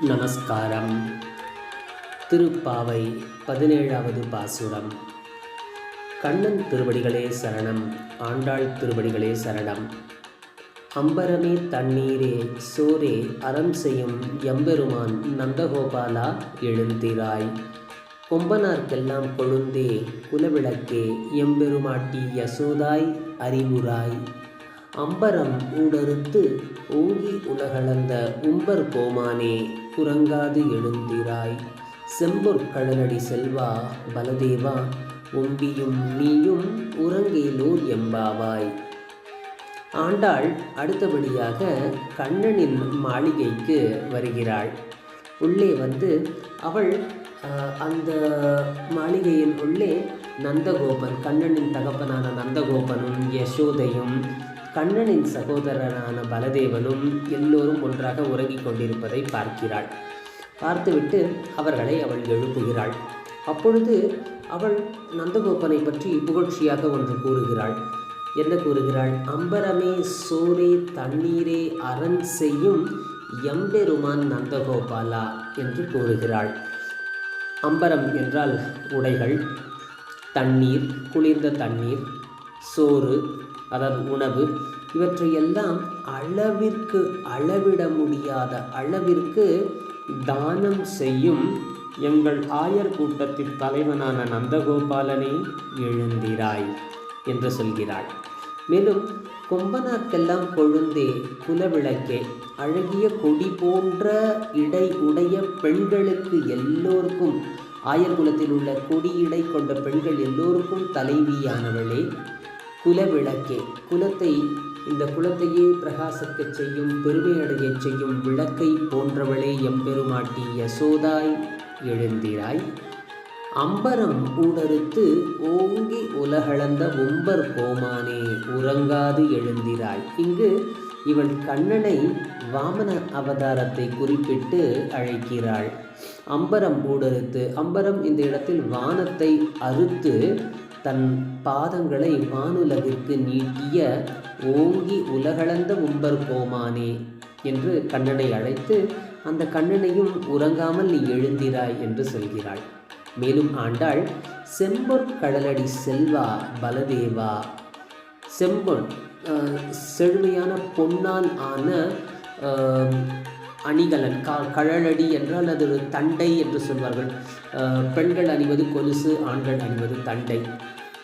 நமஸ்காரம். திருப்பாவை 17வது பாசுரம். கண்ணன் திருவடிகளே சரணம், ஆண்டாள் திருவடிகளே சரணம். அம்பரமே தண்ணீரே சோரே அறம் செய்யும் எம்பெருமான் நந்தகோபாலா எழுந்திராய். கொம்பனார்க்கெல்லாம் கொழுந்தே குலவிளக்கே எம்பெருமாட்டி யசோதாய் அறிவுராய். அம்பரம் ஊடறுத்து ஓங்கி உலகளந்த உம்பர் கோமானே குரங்காது எழுந்திராய். செம்பொற்கடலடி செல்வா பலதேவா ஒம்பியும் நீயும் உறங்கேலோர் எம்பாவாய். ஆண்டாள் அடுத்தபடியாக கண்ணனின் மாளிகைக்கு வருகிறாள். உள்ளே வந்து அவள் அந்த மாளிகையின் உள்ளே நந்தகோபன், கண்ணனின் தகப்பனான நந்தகோபனும் யசோதையும் கண்ணனின் சகோதரனான பலதேவனும் எல்லோரும் ஒன்றாக உறங்கிக் கொண்டிருப்பதை பார்க்கிறாள். பார்த்துவிட்டு அவர்களை அவள் எழுப்புகிறாள். அப்பொழுது அவள் நந்தகோபனை பற்றி புகழ்ச்சியாக ஒன்று கூறுகிறாள். என்ன கூறுகிறாள்? அம்பரமே சோரே தண்ணீரே அரண் செய்யும் எம்பெருமான் நந்தகோபாலா என்று கூறுகிறாள். அம்பரம் என்றால் உடைகள், தண்ணீர், குளிர்ந்த தண்ணீர், சோறு அதாவது உணவு, இவற்றையெல்லாம் அளவிற்கு அளவிட முடியாத அளவிற்கு தானம் செய்யும் எங்கள் ஆயர் கூட்டத்தின் தலைவனான நந்தகோபாலனே எழுந்திராய் என்று சொல்கிறாள். மேலும் கொம்பனார்க்கெல்லாம் கொழுந்தே குலவிளக்கே, அழகிய கொடி போன்ற இடை உடைய பெண்களுக்கு எல்லோருக்கும், ஆயர் குலத்தில் உள்ள கொடியிடை கொண்ட பெண்கள் எல்லோருக்கும் தலைவியானவளே குலவிளக்கே, இந்த குலத்தையே பிரகாசிக்கச் செய்யும், பெருமையடைய செய்யும் விளக்கை போன்றவளே எம்பெருமாட்டி யசோதாய் எழுந்திராய். அம்பரம் ஊடறுத்து ஓங்கி உலகளந்த உம்பர் கோமானே உறங்காது எழுந்திராய். இங்கு இவள் கண்ணனை வாமன அவதாரத்தை குறிப்பிட்டு அழைக்கிறாள். அம்பரம் ஊடறுத்து, அம்பரம் இந்த இடத்தில் வானத்தை அறுத்து தன் பாதங்களை வானுலகிற்கு நீட்டிய ஓங்கி உலகளந்த உம்பர் கோமானே என்று கண்ணனை அழைத்து அந்த கண்ணனையும் உறங்காமல் நீ எழுந்திராய் என்று சொல்கிறாள். மேலும் ஆண்டாள் செம்பொற்கடலடி செல்வா பலதேவா, செம்பொன் செழுமையான பொன்னால் ஆன அணிகலன், கழலடி என்றால் அது ஒரு தண்டை என்று சொல்வார்கள். பெண்கள் அணிவது கொலுசு, ஆண்கள் அணிவது தண்டை.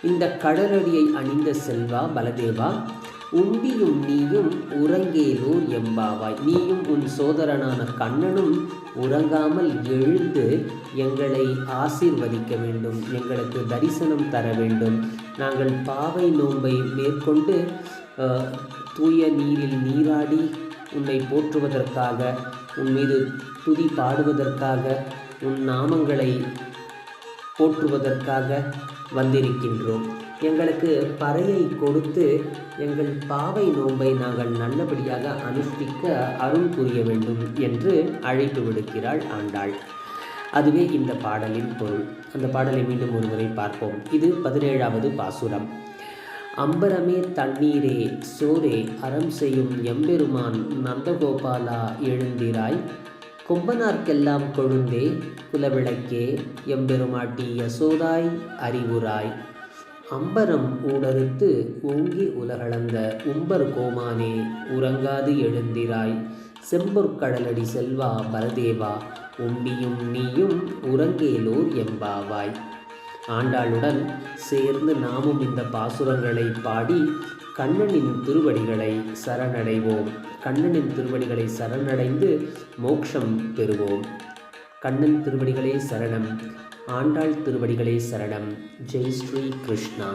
இந்த கடலடியை அணிந்த செல்வா பலதேவா, உம்பியும் நீயும் உறங்கேலோர் எம்பாவாய். நீயும் உன் சோதரனான கண்ணனும் உறங்காமல் எழுந்து எங்களை ஆசீர்வதிக்க வேண்டும், எங்களுக்கு தரிசனம் தர வேண்டும். நாங்கள் பாவை நோன்பை மேற்கொண்டு தூய நீரில் நீராடி உன்னை போற்றுவதற்காக, உன் மீது துதி பாடுவதற்காக, உன் நாமங்களை போற்றுவதற்காக வந்திருக்கின்றோம். எங்களுக்கு பறையை கொடுத்து எங்கள் பாவை நோன்பை நாங்கள் நல்லபடியாக அனுஷ்டிக்க அருள் புரிய வேண்டும் என்று அழைப்பு விடுக்கிறாள் ஆண்டாள். அதுவே இந்த பாடலின் பொருள். அந்த பாடலை மீண்டும் ஒருமுறை பார்ப்போம். இது 17வது பாசுரம். அம்பரமே தண்ணீரே சோரே அறம் செய்யும் எம்பெருமான் நந்தகோபாலா எழுந்திராய். கொம்பனார்க்கெல்லாம் கொழுந்தே குலவிளக்கே எம்பெருமாட்டி யசோதாய் அறிவுராய். அம்பரம் ஊடறுத்து ஓங்கி உலகளந்த உம்பர் கோமானே உறங்காது எழுந்திராய். செம்பொற்கடலடி செல்வா பலதேவா ஒம்பியும் நீயும் உறங்கேலோர் எம்பாவாய். ஆண்டாளுடன் சேர்ந்து நாமும் இந்த பாசுரங்களை பாடி கண்ணனின் திருவடிகளை சரணடைவோம். கண்ணனின் திருவடிகளை சரணடைந்து மோட்சம் பெறுவோம். கண்ணன் திருவடிகளே சரணம், ஆண்டாள் திருவடிகளே சரணம். ஜெய் ஸ்ரீ கிருஷ்ணா.